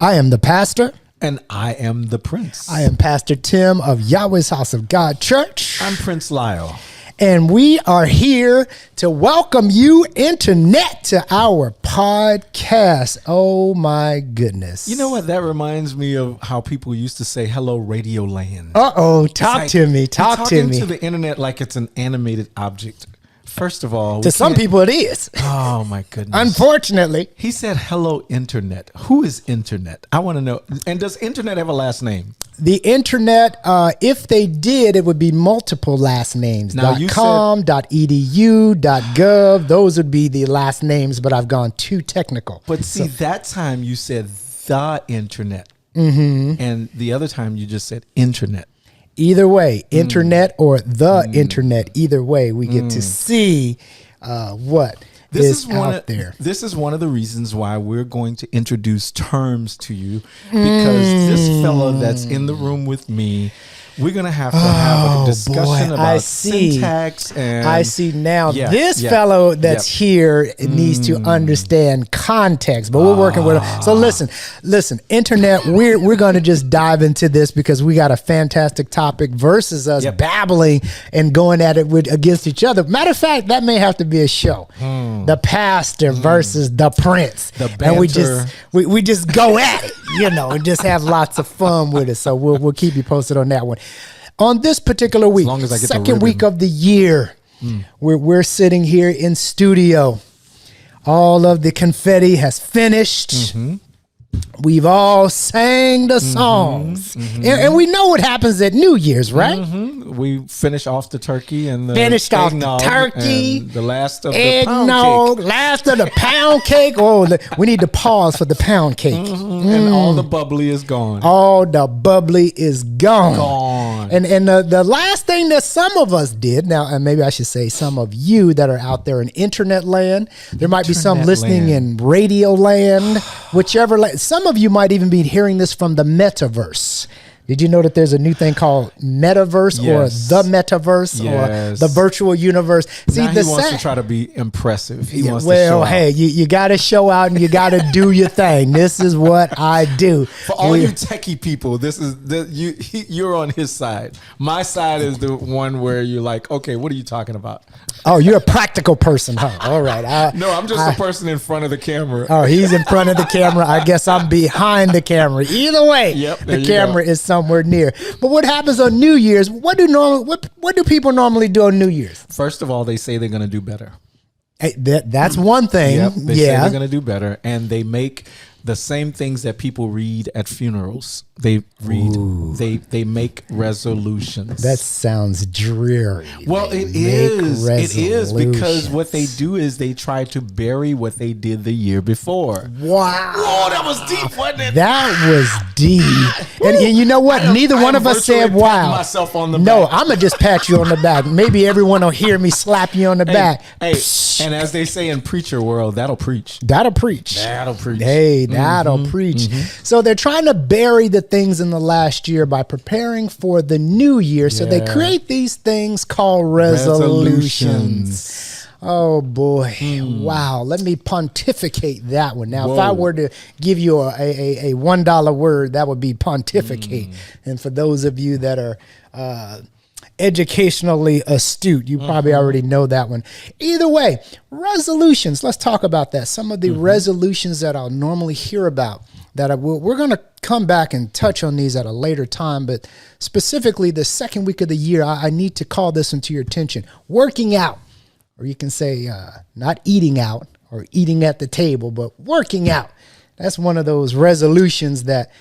I am the pastor. And I am the Prince. I am Pastor Tim of Yahweh's House of God Church. I'm Prince Lyle. And we are here to welcome you, Internet, to our podcast. Oh, my goodness. You know what? That reminds me of how people used to say, hello, Radio Land. Uh-oh. Talk to me. Talk to me. Talking to the internet like it's an animated object. First of all, to some people it is. Oh, my goodness. Unfortunately. He said, hello, Internet. Who is Internet? I want to know. And does Internet have a last name? The Internet, if they did, it would be multiple last names. Now, .com, .edu, .gov. Those would be the last names, but I've gone too technical. But see, that time you said the Internet. Mm-hmm. And the other time you just said Internet. Either way, Internet or the Internet, either way, we get to see what is out there. This is one of the reasons why we're going to introduce terms to you, because this fellow that's in the room with me, we're going to have a discussion about syntax. And I see now. This fellow that's here needs to understand context, but we're working with him. So listen, Internet, we're going to just dive into this because we got a fantastic topic versus us babbling and going at it against each other. Matter of fact, that may have to be a show. The pastor versus the Prince. The banter. And we just go at it, and just have lots of fun with it. So we'll keep you posted on that one. On this particular week, second week of the year, we're sitting here in studio. All of the confetti has finished. Mm-hmm. We've all sang the songs. Mm-hmm. And we know what happens at New Year's, right? Mm-hmm. We finish off the turkey and the the last of the pound cake. Last of the pound cake. Oh, we need to pause for the pound cake. Mm-hmm. And all the bubbly is gone. All the bubbly is gone. And the last thing that some of us did, now, and maybe I should say some of you that are out there in Internet land, there might be some listening in Radio land, whichever land. Some of you might even be hearing this from the metaverse. Did you know that there's a new thing called metaverse or the metaverse or the virtual universe? See, now he wants to try to be impressive. He wants to show out. Hey, you got to show out and you got to do your thing. This is what I do. For all you techie people, you're on his side. My side is the one where you're like, okay, what are you talking about? Oh, you're a practical person, huh? All right. No, I'm just a person in front of the camera. Oh, he's in front of the camera. I guess I'm behind the camera. Either way, the camera is somewhere near. But what happens on New Year's? What do people normally do on New Year's? First of all, they say they're going to do better. Hey, that's one thing. Yep, they say they're going to do better, and they make the same things that people read at funerals. They read. Ooh. They make resolutions. That sounds dreary. Well, it is. It is, because what they do is they try to bury what they did the year before. Wow. Oh, that was deep, wasn't it? That was deep. And you know what? Neither one of us said wow. Myself on the no, back. I'm gonna just pat you on the back. Maybe everyone will hear me slap you on the back. Hey, and as they say in preacher world, that'll preach. That'll preach. That'll preach. Hey, that'll preach. Mm-hmm. So they're trying to bury the things in the last year by preparing for the new year. So they create these things called resolutions. Oh boy. Wow. Let me pontificate that one. Now, if I were to give you a $1 word, that would be pontificate. And for those of you that are educationally astute, you probably already know that one. Either way, resolutions. Let's talk about that. Some of the resolutions that I'll normally hear about that we're going to come back and touch on these at a later time, but specifically the second week of the year, I need to call this into your attention. Working out, or you can say not eating out or eating at the table, but working out. That's one of those resolutions that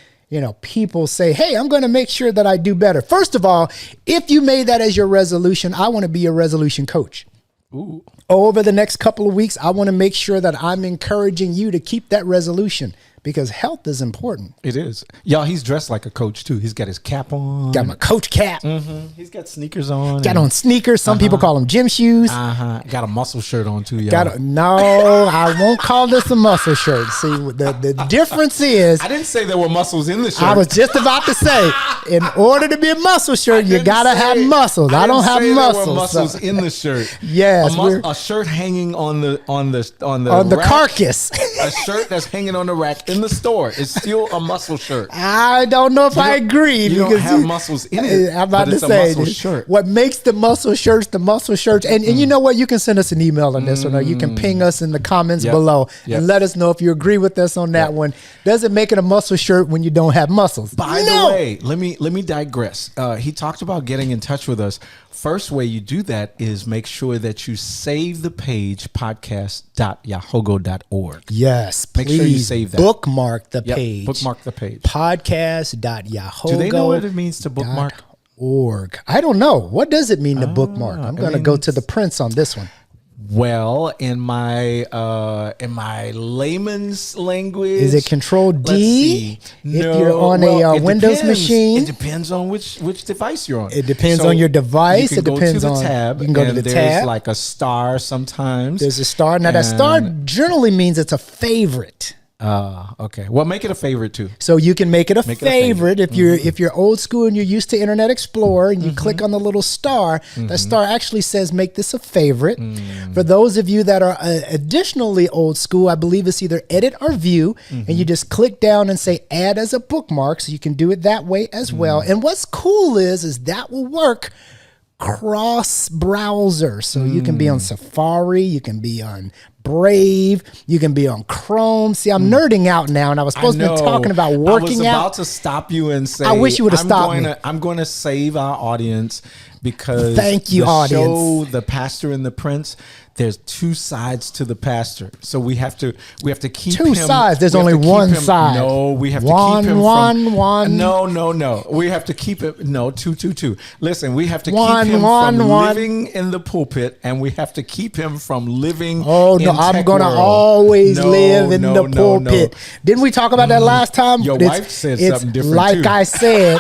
people say, hey, I'm going to make sure that I do better. First of all, if you made that as your resolution, I want to be a resolution coach. Ooh. Over the next couple of weeks, I want to make sure that I'm encouraging you to keep that resolution, because health is important. It is. Y'all, he's dressed like a coach, too. He's got his cap on. Got my coach cap. Mm-hmm. He's got sneakers on. Got on sneakers. Some people call them gym shoes. Got a muscle shirt on, too, y'all. No, I won't call this a muscle shirt. See, the difference is... I didn't say there were muscles in the shirt. I was just about to say, in order to be a muscle shirt, you got to have muscles. I don't have muscles. There were muscles in the shirt. Yes. A shirt hanging on the rack, carcass. A shirt that's hanging on the rack in the store. It's still a muscle shirt. I don't know if I agree. You don't have muscles in it. I'm about to say, a muscle shirt. What makes the muscle shirts, and you know what? You can send us an email on this one, or you can ping us in the comments below and let us know if you agree with us on that one. Does it make it a muscle shirt when you don't have muscles? By the way, let me digress. He talked about getting in touch with us. First way you do that is make sure that you save the page podcast.yahogo.org. Yes, please. Make sure you save that. Bookmark the page. Bookmark the page. Podcast.yahogo.org. Do they know what it means to bookmark? I don't know. What does it mean to bookmark? I'm going to go to the Prince on this one. Well, in my layman's language, is it Control D? No, if you're on a Windows machine, it depends on which device you're on. It depends on your device. You can it depends go to the on tab. You can go to the there's tab. Like a star sometimes. There's a star. Now that star generally means it's a favorite. Okay. Well, make it a favorite too. So you can make it a favorite if you're old school and you're used to Internet Explorer and you click on the little star. That star actually says make this a favorite. For those of you that are additionally old school, I believe it's either edit or view, and you just click down and say add as a bookmark. So you can do it that way as well. And what's cool is that will work cross browser. So you can be on Safari, you can be on Brave, you can be on Chrome. See, I'm nerding out now, and I was supposed to be talking about working out. I was about to stop you and say, I wish you would have stopped me. I'm going to save our audience because thank you, audience. Show The Pastor and the Prince. There's two sides to the pastor, so we have to keep two sides. There's only one side. No, we have to keep him from No. We have to keep it. No, two. Listen, we have to keep him from living in the pulpit, and we have to keep him from living. Oh no, I'm gonna always live in the pulpit. No. Didn't we talk about that last time? Your wife said something different. Like I said,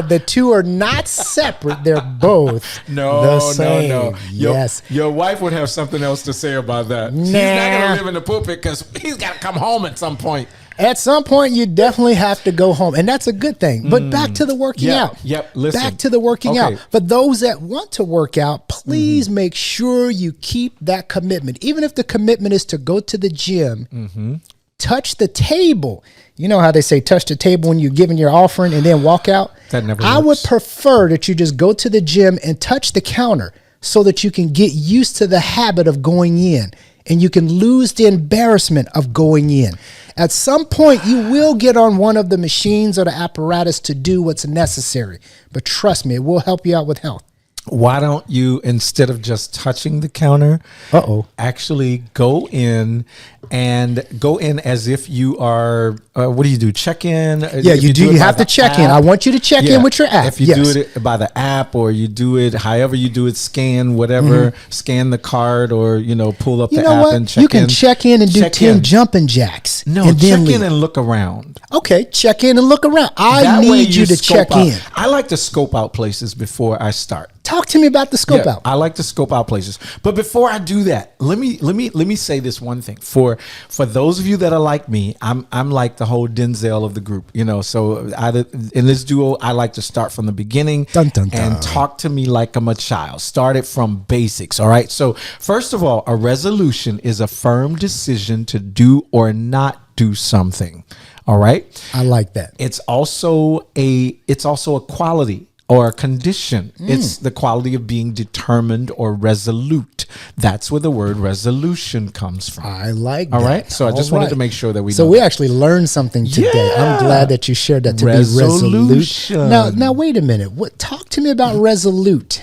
the two are not separate. They're both the same. No. Yes. Your wife would have something else to say about that. He's not going to live in the pulpit because he's got to come home at some point. At some point, you definitely have to go home, and that's a good thing. But back to the working out. Listen. Back to the working out. For those that want to work out, please make sure you keep that commitment. Even if the commitment is to go to the gym, touch the table. You know how they say touch the table when you're giving your offering and then walk out? That never works. I would prefer that you just go to the gym and touch the counter, so that you can get used to the habit of going in and you can lose the embarrassment of going in. At some point, you will get on one of the machines or the apparatus to do what's necessary. But trust me, it will help you out with health. Why don't you, instead of just touching the counter, actually go in as if you are, what do you do? Check in? Yeah, you have to check in. I want you to check in with your app. If you do it by the app, or you do it however you do it, scan whatever, scan the card, or, pull up the app and check in. You can check in and do 10 jumping jacks. No, check in and look around. Okay, check in and look around. I need you to check in. I like to scope out places before I start. Talk to me about the scope out. I like to scope out places. But before I do that, let me say this one thing. For those of you that are like me, I'm like the whole Denzel of the group, so in this duo, I like to start from the beginning and talk to me like I'm a child. Start it from basics. All right. So first of all, a resolution is a firm decision to do or not do something. All right. I like that. It's also a quality or a condition. It's the quality of being determined or resolute. That's where the word resolution comes from. I like that. All right. So I just wanted to make sure that we know. So we actually learned something today. Yeah. I'm glad that you shared that to be resolute. Now wait a minute. Talk to me about resolute.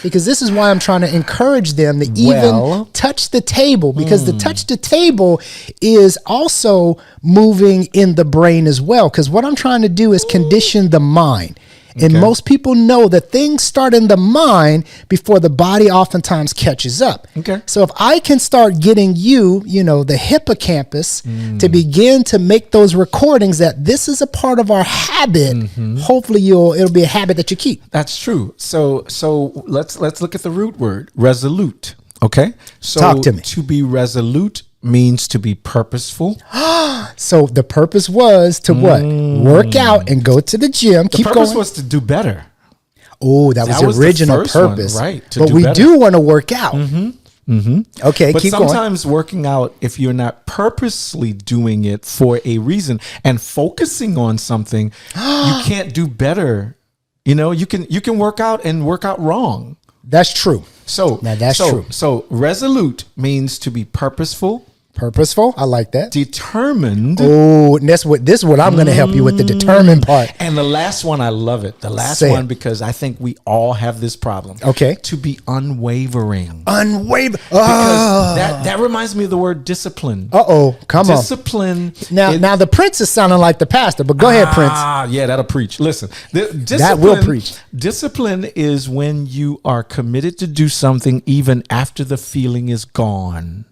Because this is why I'm trying to encourage them to even touch the table, because the touch the table is also moving in the brain as well. Because what I'm trying to do is condition the mind. And most people know that things start in the mind before the body oftentimes catches up. Okay. So if I can start getting you, the hippocampus to begin to make those recordings that this is a part of our habit, hopefully it'll be a habit that you keep. That's true. So let's look at the root word, resolute. Okay. So talk to me. To be resolute means to be purposeful. So the purpose was to what? Work out and go to the gym. The purpose was to do better. Oh, that was the original purpose. One, right. But we do want to work out. Okay, But keep going. sometimes working out, if you're not purposely doing it for a reason and focusing on something, you can't do better. You know, you can work out and work out wrong. That's true. So Now, that's true. So resolute means to be purposeful, Purposeful. I like that. determined. Oh, and this is what I'm going to help you with, the determined part. And the last one, I love it. The last Say one, it. because I think we all have this problem. Okay. To be unwavering. Unwavering. Because that reminds me of the word discipline. Uh-oh. Come on. Discipline. Now the Prince is sounding like the pastor, but go ahead, Prince. Ah, yeah, that'll preach. Listen, That will preach. Discipline is when you are committed to do something even after the feeling is gone.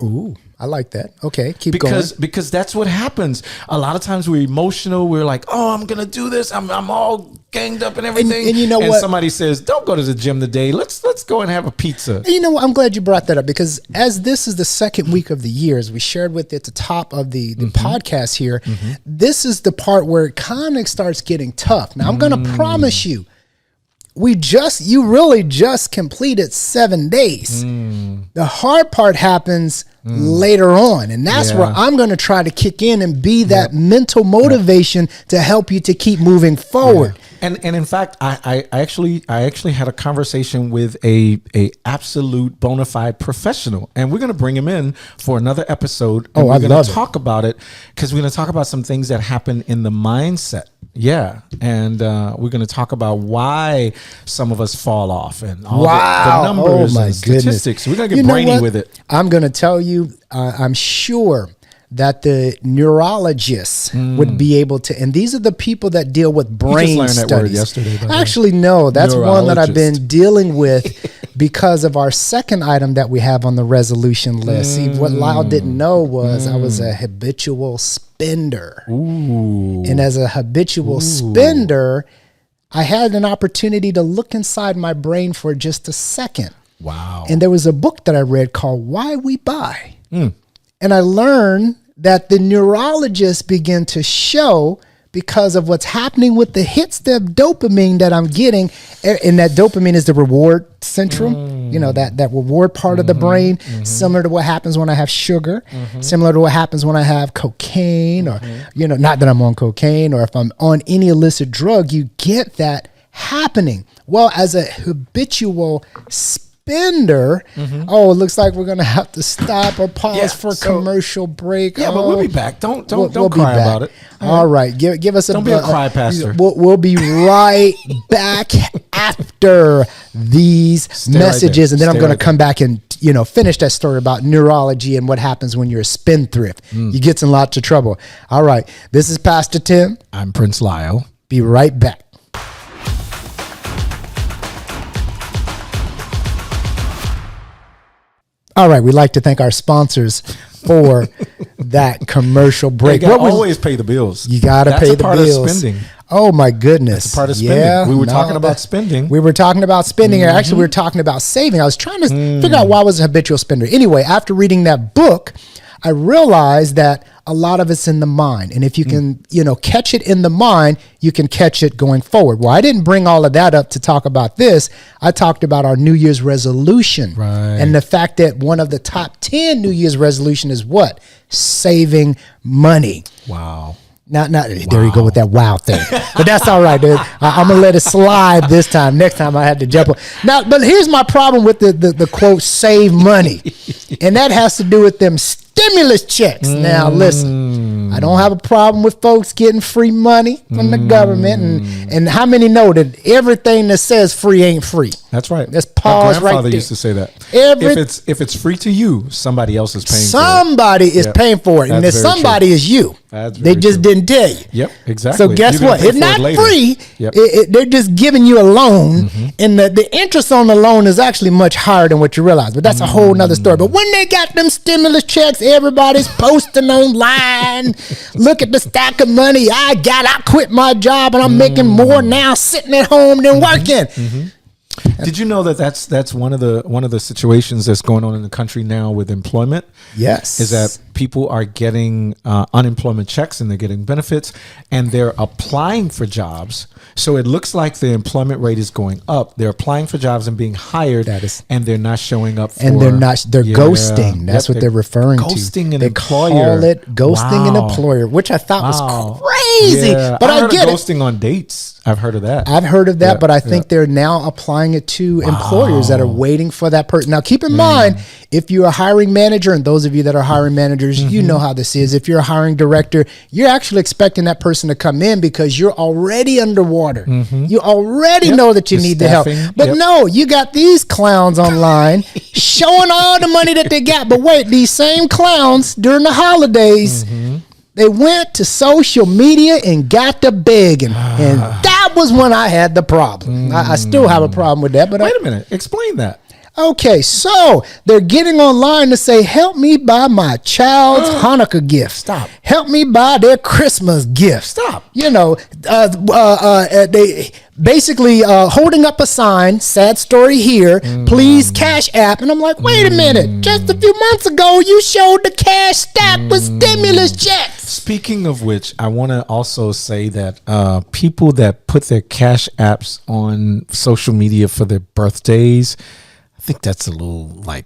Ooh, I like that. Okay, keep going. Because that's what happens. A lot of times we're emotional. We're like, oh, I'm gonna do this. I'm all ganged up and everything. And you know what? Somebody says, don't go to the gym today. Let's go and have a pizza. And you know what? I'm glad you brought that up, because as this is the second week of the year, as we shared with at the top of the podcast here, this is the part where it kind of starts getting tough. Now, I'm going to promise you, you really just completed 7 days. The hard part happens later on. And that's where I'm going to try to kick in and be that mental motivation to help you to keep moving forward. And in fact, I actually had a conversation with a absolute bona fide professional, and we're going to bring him in for another episode. And we're going to talk about it, because we're going to talk about some things that happen in the mindset. Yeah. And we're going to talk about why some of us fall off and all the numbers and statistics. We're going to get brainy with it. I'm going to tell you, I'm sure that the neurologists would be able to, and these are the people that deal with brain you just learned studies. That word yesterday, Actually, no, that's one that I've been dealing with because of our second item that we have on the resolution list. See, what Lyle didn't know was I was a habitual spender. Ooh. And as a habitual spender, I had an opportunity to look inside my brain for just a second. Wow. And there was a book that I read called Why We Buy. And I learned that the neurologists begin to show, because of what's happening with the hits of dopamine that I'm getting, and that dopamine is the reward centrum, you know, that reward part of the brain, similar to what happens when I have sugar, similar to what happens when I have cocaine, or, you know, not that I'm on cocaine, or if I'm on any illicit drug, you get that happening. Well, as a habitual spender, it looks like we're gonna have to stop or pause for a commercial break. Yeah, but we'll be back. Don't cry about it. All right, give us Don't be a cry pastor. We'll be right back after these messages, and then I'm going to come back and finish that story about neurology and what happens when you're a spendthrift. You get in lots of trouble. All right, this is Pastor Tim. I'm Prince Lyle. Be right back. All right, we'd like to thank our sponsors for that commercial break. You always pay the bills. You got to pay the bills. That's a part of spending. Oh my goodness. That's a part of spending. Yeah, we were talking about spending. We were talking about spending. Actually, we were talking about saving. I was trying to figure out why I was a habitual spender. Anyway, after reading that book, I realized that a lot of it's in the mind. And if you can, catch it in the mind, you can catch it going forward. Well, I didn't bring all of that up to talk about this. I talked about our New Year's resolution. Right. And the fact that one of the top 10 New Year's resolution is what? Saving money. Wow. There you go with that wow thing. But that's all right, dude. I'm going to let it slide this time. Next time I had to jump on. Now, but here's my problem with the quote, save money. And that has to do with them stimulus checks. Now, listen, I don't have a problem with folks getting free money from the government. And how many know that everything that says free ain't free? That's right. Let's pause right there. My grandfather used to say that. If it's free to you, somebody else is paying for it. Somebody is paying for it. And if somebody is you. They just didn't tell you. Yep, exactly. So guess what? It's not free. Yep. They're just giving you a loan. And the interest on the loan is actually much higher than what you realize. But that's a whole nother story. But when they got them stimulus checks, everybody's posting online. Look at the stack of money I got. I quit my job and I'm making more now sitting at home than working. Did you know that's one of the situations that's going on in the country now with employment? Yes. Is that people are getting unemployment checks and they're getting benefits and they're applying for jobs. So it looks like the employment rate is going up. They're applying for jobs and being hired, and they're not showing up for, and they're ghosting. That's what they're referring to. Ghosting an they employer. Call it ghosting an employer, which I thought was crazy. Yeah. But I get ghosting on dates. I've heard of that. I've heard of that, but I think they're now applying it to employers that are waiting for that person. Now, keep in mind, if you're a hiring manager, and those of you that are hiring managers, you know how this is. If you're a hiring director, you're actually expecting that person to come in because you're already underwater. You already know that you need the help. But no, you got these clowns online showing all the money that they got. But wait, these same clowns during the holidays, they went to social media and got to begging. And that was when I had the problem. I still have a problem with that. But wait a minute. Explain that. Okay, so they're getting online to say, help me buy my child's Hanukkah gift. Stop. Help me buy their Christmas gift. Stop. You know, they basically holding up a sign, sad story here, please Cash App. And I'm like, wait a minute. Just a few months ago, you showed the cash stack with stimulus checks. Speaking of which, I want to also say that people that put their Cash Apps on social media for their birthdays, I think that's a little like.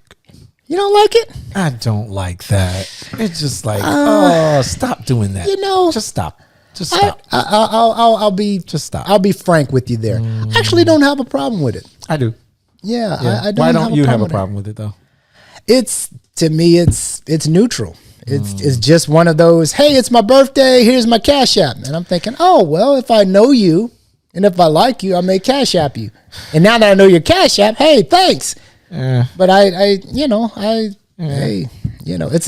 You don't like it? I don't like that. It's just like, stop doing that. You know, just stop. Just stop. I'll be just stop. I'll be frank with you there. I actually don't have a problem with it. I do. Yeah. I don't. Why don't you have a problem with it though? It's, to me, it's neutral. It's just one of those. Hey, it's my birthday. Here's my Cash App, and I'm thinking, oh well, if I know you and if I like you, I may Cash App you. And now that I know your Cash App, hey, thanks. But hey, it's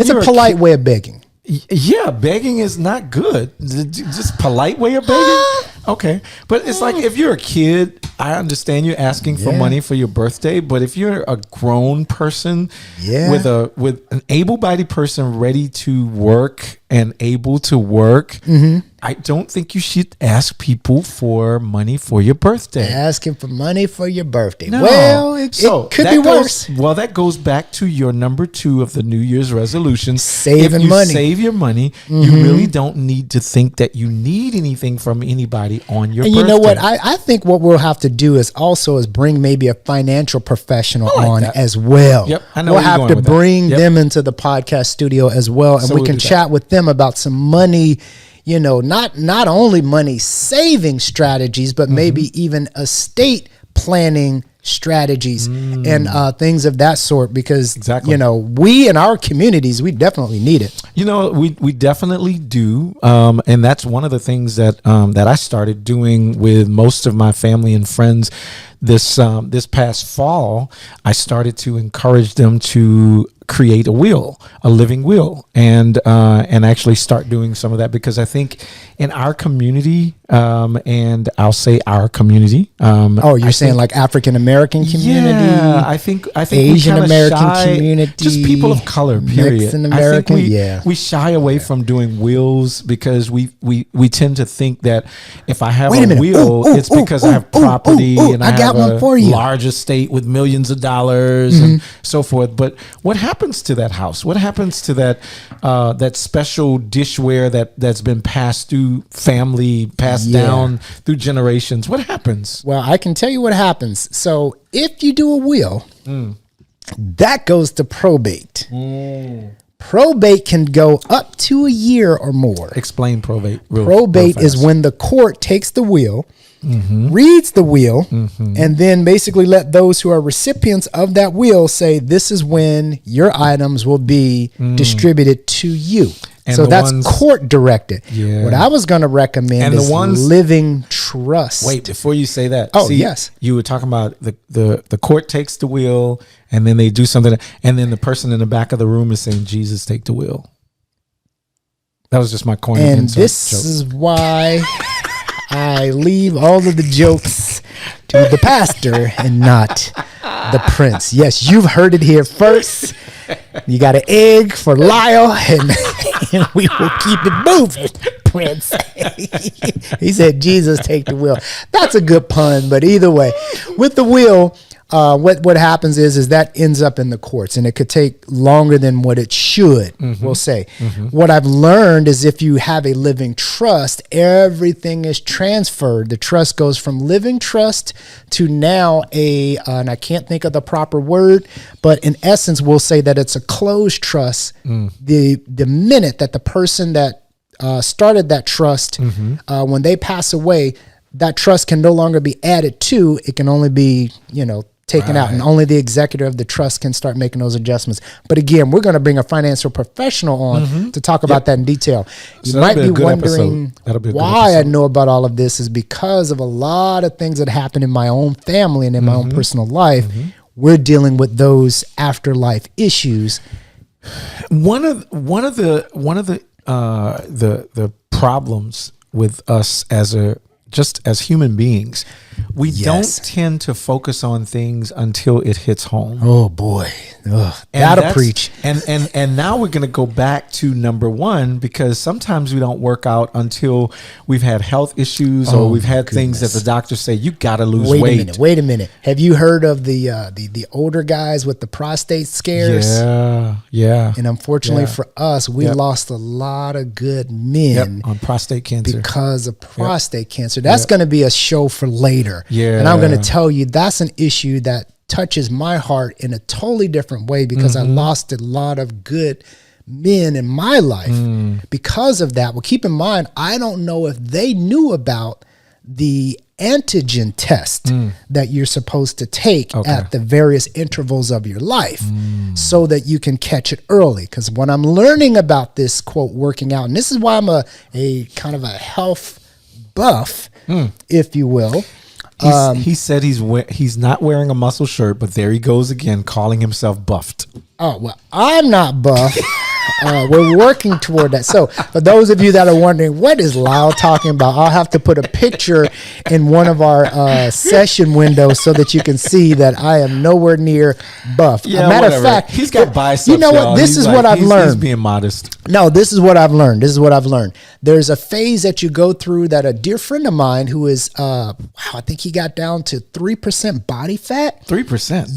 a polite way of begging. Yeah, begging is not good. Just polite way of begging. Okay, but it's like if you're a kid, I understand you're asking for money for your birthday. But if you're a grown person with an able-bodied person ready to work and able to work, I don't think you should ask people for money for your birthday. Asking for money for your birthday. No. Well, it could be worse. Well, that goes back to your number 2 of the New Year's resolution. Saving if you money. Save your money. You really don't need to think that you need anything from anybody on your birthday. And you know what? I think what we'll have to do is bring maybe a financial professional on as well. Yep, I know we'll where you're have going to with bring that. them into the podcast studio as well, and we can chat with them about some money. You know, not only money saving strategies, but maybe even estate planning strategies and things of that sort, because you know, we in our communities, we definitely need it. You know, we definitely do, and that's one of the things that that I started doing with most of my family and friends this past fall. I started to encourage them to create a living will, and actually start doing some of that, because I think in our community, and I'll say our community. You're saying like African American community? Yeah, I think Asian American community, just people of color. Period. Mexican American. I think we shy away from doing wills because we tend to think that if I have a will, it's because I have property and I have a large estate with millions of dollars and so forth. But what happens to that house? What happens to that that special dishware that's been passed through family, passed down through generations? What happens? Well, I can tell you what happens. So if you do a will, that goes to probate. Probate can go up to a year or more. Explain probate. Probate is when the court takes the will, reads the will, and then basically let those who are recipients of that will say, this is when your items will be distributed to you. And so that's court directed. Yeah. What I was going to recommend is living trust. Wait, before you say that. Oh, yes. You were talking about the court takes the will and then they do something. And then the person in the back of the room is saying, Jesus, take the will. That was just my corny and insert this joke. Is why I leave all of the jokes to the pastor and not the prince. Yes, you've heard it here first. You got an egg for Lyle, and we will keep it moving, Prince. He said, Jesus, take the wheel. That's a good pun, but either way, with the wheel, what happens is that ends up in the courts, and it could take longer than what it should. We'll say. What I've learned is if you have a living trust, everything is transferred. The trust goes from living trust to now and I can't think of the proper word, but in essence, we'll say that it's a closed trust. The minute that the person that started that trust, when they pass away, that trust can no longer be added to. It can only be, taken out, and only the executor of the trust can start making those adjustments. But again, we're going to bring a financial professional on to talk about that in detail. You might be wondering why I know about all of this is because of a lot of things that happen in my own family and in my own personal life. We're dealing with those afterlife issues. One of the problems with us as human beings, we don't tend to focus on things until it hits home. Oh boy. That'll preach. And now we're going to go back to number one, because sometimes we don't work out until we've had health issues or we've had things that the doctors say, you got to lose weight. Wait a minute. Have you heard of the older guys with the prostate scares? Yeah. And unfortunately for us, we lost a lot of good men on prostate cancer because of prostate cancer. That's going to be a show for later. Yeah. And I'm going to tell you, that's an issue that touches my heart in a totally different way, because I lost a lot of good men in my life because of that. Well, keep in mind, I don't know if they knew about the antigen test that you're supposed to take at the various intervals of your life so that you can catch it early. Because when I'm learning about this, quote, working out, and this is why I'm a kind of a health buff, if you will. He said he's not wearing a muscle shirt, but there he goes again, calling himself buffed. Oh, well, I'm not buff. We're working toward that. So for those of you that are wondering, what is Lyle talking about? I'll have to put a picture in one of our session windows so that you can see that I am nowhere near buff. Yeah, matter of fact, he's got biceps. You know what? This is what I've learned. He's being modest. No, this is what I've learned. There's a phase that you go through that a dear friend of mine who is, I think he got down to 3% body fat. 3%?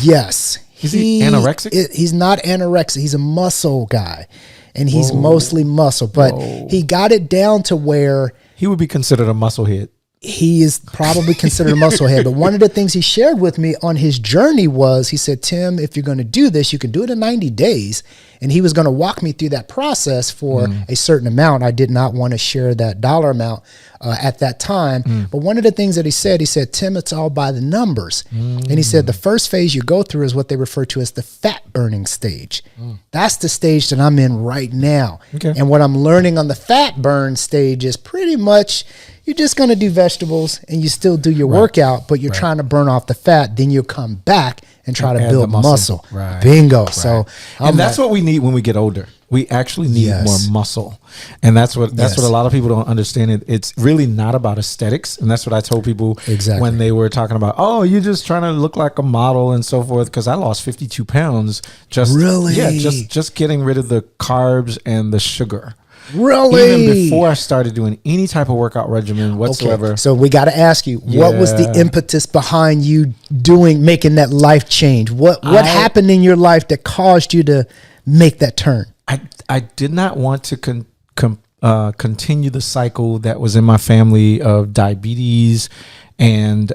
Yes. Is he anorexic? He's not anorexic. He's a muscle guy, and he's mostly muscle. But he got it down to where he would be considered a musclehead. He is probably considered a musclehead. But one of the things he shared with me on his journey was, he said, Tim, if you're going to do this, you can do it in 90 days. And he was going to walk me through that process for a certain amount. I did not want to share that dollar amount at that time. But one of the things that he said, Tim, it's all by the numbers. And he said, the first phase you go through is what they refer to as the fat burning stage. That's the stage that I'm in right now. Okay. And what I'm learning on the fat burn stage is pretty much, you're just going to do vegetables and you still do your workout, but you're trying to burn off the fat. Then you'll come back and try to build muscle. Right. Bingo. Right. So, and that's what we need when we get older. We actually need more muscle. And that's what a lot of people don't understand. It's really not about aesthetics. And that's what I told people when they were talking about, oh, you're just trying to look like a model and so forth. Because I lost 52 pounds. Just getting rid of the carbs and the sugar. Really? Even before I started doing any type of workout regimen whatsoever. Okay. So we got to ask you, what was the impetus behind you making that life change? What happened in your life that caused you to make that turn? I did not want to continue the cycle that was in my family of diabetes and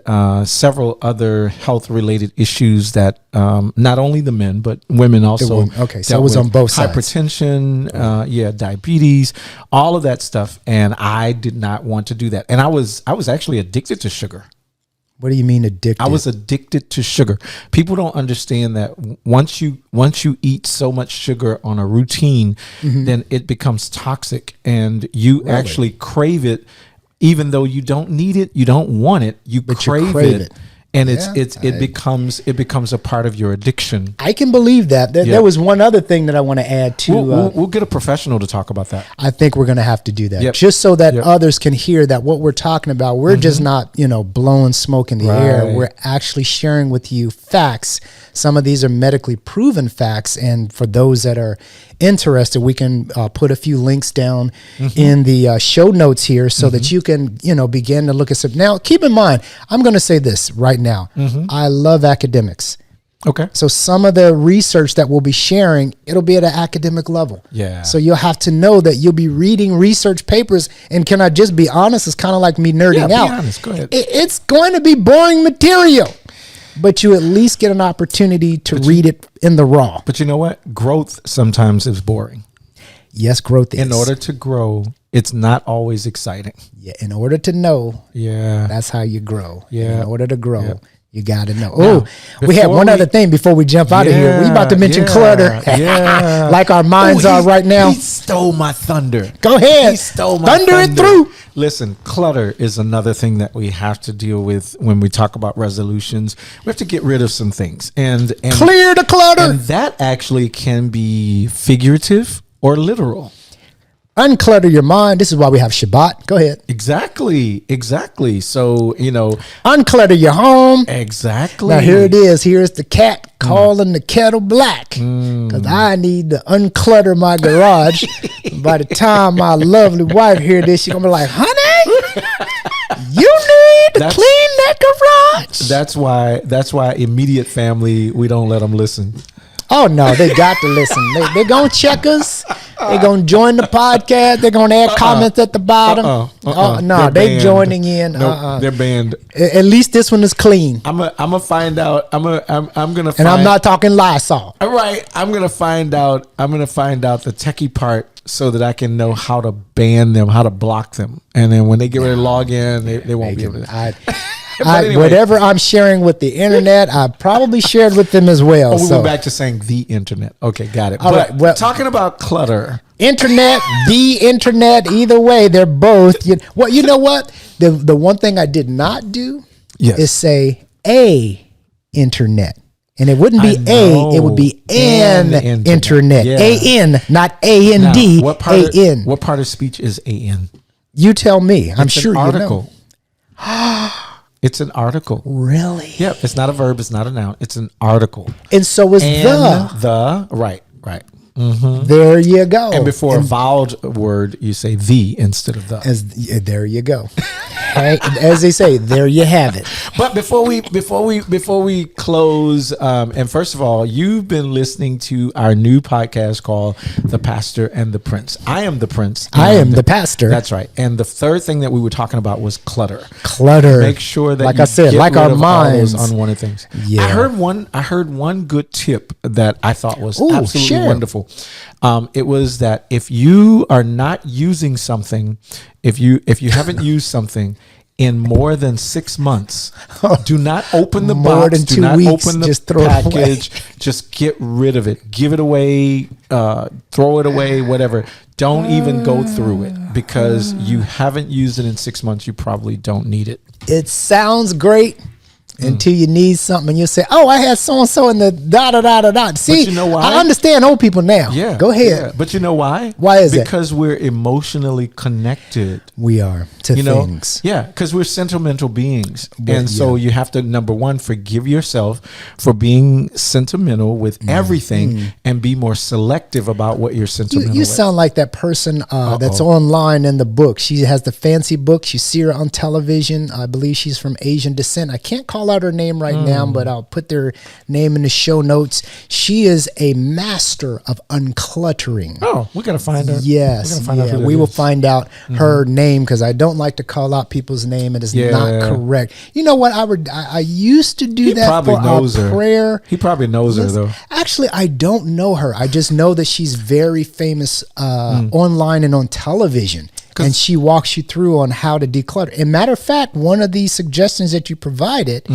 several other health-related issues that not only the men but women also. Okay, so it was on both sides. Hypertension, diabetes, all of that stuff, and I did not want to do that. And I was actually addicted to sugar. What do you mean addicted? I was addicted to sugar. People don't understand that once you eat so much sugar on a routine, then it becomes toxic, and you actually crave it. Even though you don't need it, you don't want it, you crave it. And it becomes a part of your addiction. I can believe that. There was one other thing that I want to add to. We'll get a professional to talk about that. I think we're going to have to do that, just so that others can hear that what we're talking about. We're just not blowing smoke in the air. We're actually sharing with you facts. Some of these are medically proven facts, and for those that are interested, we can put a few links down in the show notes here so that you can begin to look at some. Now, keep in mind, I'm going to say this right now. I love academics. Okay. So some of the research that we'll be sharing, it'll be at an academic level. Yeah. So you'll have to know that you'll be reading research papers. And can I just be honest? It's kind of like me nerding out. Be honest. Go ahead. It's going to be boring material, but you at least get an opportunity to read it in the raw. But you know what? Growth sometimes is boring. Yes, growth is. In order to grow, it's not always exciting. Yeah. In order to know, Yeah. that's how you grow. Yeah. In order to grow. Yeah. You got to know. Now, Oh, we have one other thing before we jump out of here. We about to mention clutter. Yeah. Like our minds are right now. He stole my thunder. Go ahead. He stole my thunder. It through. Listen, clutter is another thing that we have to deal with when we talk about resolutions. We have to get rid of some things. And clear the clutter. And that actually can be figurative or literal. Unclutter your mind. This is why we have Shabbat. Go ahead. Exactly. So, unclutter your home. Exactly. Now here it is. Here's the cat calling the kettle black. Because I need to unclutter my garage. By the time my lovely wife hear this, she's going to be like, honey, you need to clean that garage. That's why immediate family, we don't let them listen. Oh, no, they got to listen. They're going to check us. They're going to join the podcast. They're going to add comments at the bottom. No, they're joining in. Nope, they're banned. At least this one is clean. I'm gonna find out. I'm gonna find, and I'm not talking Lysol. All right. I'm gonna find out the techie part so that I can know how to ban them, how to block them. And then when they get ready to log in, they won't be able to. Anyway. Whatever I'm sharing with the internet, I probably shared with them as well. We went back to saying the internet. Okay, got it. All right, well, talking about clutter. Internet, the internet, either way, they're both. Well, you know what? The one thing I did not do is say a internet. And it wouldn't be a, it would be an internet. Yeah. A-N, not A-N-D, A-N. What part of speech is A-N? You tell me. I'm sure you know. It's an article. Really? Yeah. It's not a verb. It's not a noun. It's an article. And so is the. Right. Mm-hmm. There you go. And before a voweled word, you say the instead of the. There you go. As they say, there you have it. But before we close, and first of all, you've been listening to our new podcast called The Pastor and the Prince. I am the Prince. I am the pastor. That's right. And the third thing that we were talking about was clutter. Make sure that, like I said, like our minds, unwanted things. Yeah. I heard one good tip that I thought was absolutely wonderful. It was that if you are not using something, if you haven't used something in more than 6 months, do not open the box. Do not open the package. Just get rid of it. Give it away. Throw it away. Whatever. Don't even go through it because you haven't used it in 6 months. You probably don't need it. It sounds great. Until you need something and you say, oh, I had so-and-so in the da-da-da-da-da. See, you know why? I understand old people now. Yeah. Go ahead. Yeah. But you know why? Why is it? Because we're emotionally connected. We are to things. Yeah, because we're sentimental beings. So you have to, number one, forgive yourself for being sentimental with everything and be more selective about what you're sentimental with. You sound like that person that's online in the book. She has the fancy books. You see her on television. I believe she's from Asian descent. I can't call out her name right now, but I'll put their name in the show notes. She is a master of uncluttering. Oh, we got to find her. Yes. We will find out her name because I don't like to call out people's name. It is not correct. You know what? I used to do that for our prayer. He probably knows her though. Actually, I don't know her. I just know that she's very famous online and on television. And she walks you through on how to declutter. And matter of fact, one of the suggestions that you provided,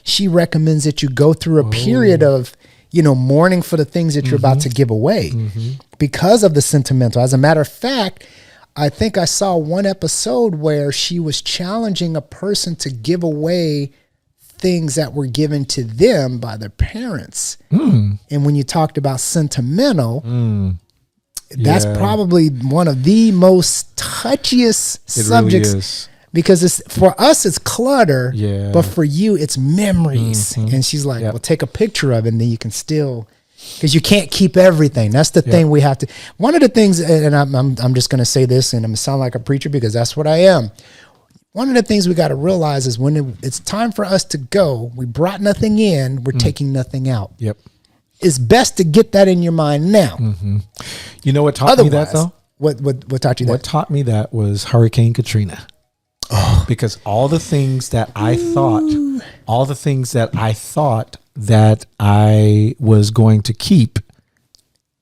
she recommends that you go through a period of, mourning for the things that you're about to give away because of the sentimental. As a matter of fact, I think I saw one episode where she was challenging a person to give away things that were given to them by their parents. And when you talked about sentimental, that's probably one of the most touchiest subjects really because for us it's clutter, but for you it's memories. And she's like, well, take a picture of it and then you can still, because you can't keep everything. That's the thing we have to. One of the things, and I'm just going to say this, and I'm going to sound like a preacher because that's what I am. one of the things we got to realize is when it's time for us to go, we brought nothing in, we're taking nothing out. Yep. It's best to get that in your mind now. Mm-hmm. You know what taught me that though? What taught you that? What taught me that was Hurricane Katrina. Oh. Because all the things that I thought that I was going to keep,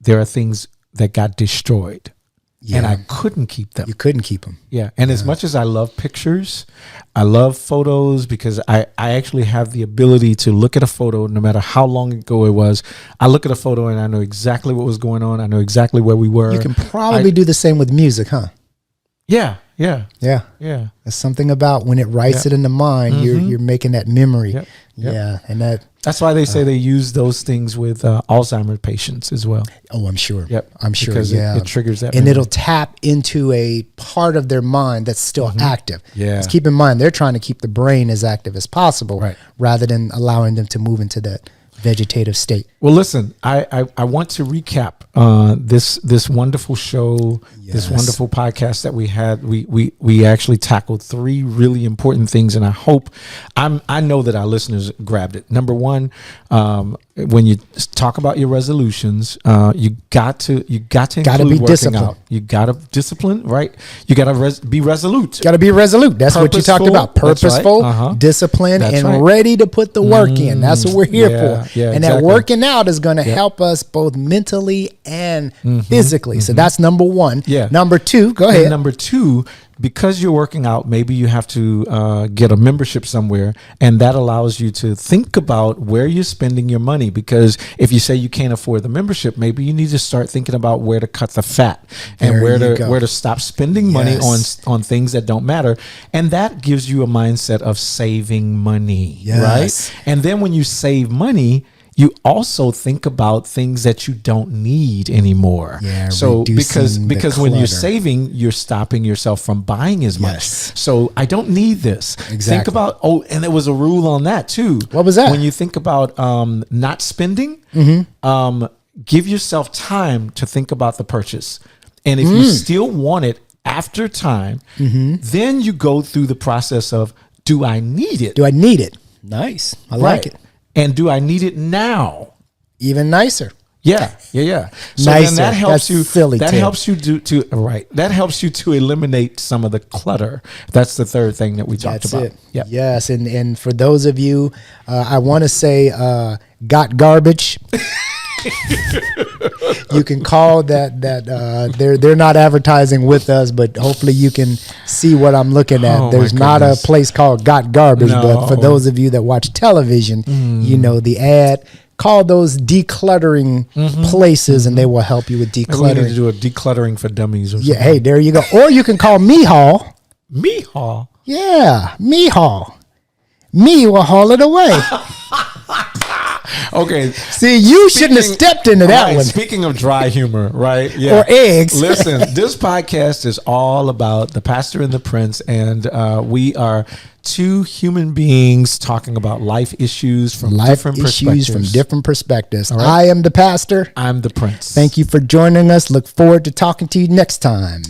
there are things that got destroyed. Yeah. And I couldn't keep them. You couldn't keep them. Yeah. And as much as I love pictures, I love photos because I actually have the ability to look at a photo no matter how long ago it was. I look at a photo and I know exactly what was going on. I know exactly where we were. You can probably do the same with music, huh? Yeah. Yeah. Yeah. Yeah. There's something about when it writes it in the mind, you're making that memory. Yep. Yeah. And that's why they say they use those things with Alzheimer's patients as well. Oh, I'm sure. Yep. I'm sure. Because it triggers that. And memory. it'll tap into a part of their mind that's still active. Yeah. Let's keep in mind, they're trying to keep the brain as active as possible, right, rather than allowing them to move into that vegetative state. Well, listen, I want to recap this wonderful show, this wonderful podcast that we had. We actually tackled 3 really important things, and I know that our listeners grabbed it. Number one, when you talk about your resolutions, you got to include working out. You got to discipline, right? You got to be resolute. Got to be resolute. That's what you talked about. Purposeful, right. Discipline, and ready to put the work in. That's what we're here for. Yeah, and exactly. that working out is going to help us both mentally and physically. So that's number 1. Yeah. Number 2, go ahead. And number 2, because you're working out, maybe you have to get a membership somewhere, and that allows you to think about where you're spending your money. Because if you say you can't afford the membership, maybe you need to start thinking about where to cut the fat and where to stop spending money on things that don't matter. And that gives you a mindset of saving money, right? And then when you save money, you also think about things that you don't need anymore. Yeah, so because when you're saving, you're stopping yourself from buying as much. So I don't need this. Exactly. Think about, and there was a rule on that too. What was that? When you think about not spending, give yourself time to think about the purchase. And if you still want it after time, then you go through the process of, do I need it? Do I need it? Nice. I like it. And do I need it now? Even nicer. Yeah. So nicer. then that helps you. Silly that too. helps you That helps you to eliminate some of the clutter. That's the third thing that we talked about. It. Yep. Yes, and for those of you, I want to say, got garbage. You can call that they're not advertising with us, but hopefully you can see what I'm looking at. There's not a place called Got Garbage, but for those of you that watch television, you know the ad. Call those decluttering places, and they will help you with decluttering. We need to do a decluttering for dummies or something. Yeah, hey, there you go. Or you can call Me Haul. Me Haul? Yeah, Me Haul. Me will haul it away. Okay. See, you shouldn't have stepped into that one. Speaking of dry humor, right? Yeah. Or eggs. Listen, this podcast is all about the pastor and the prince, and we are 2 human beings talking about life issues from different perspectives. Right? I am the pastor. I'm the prince. Thank you for joining us. Look forward to talking to you next time.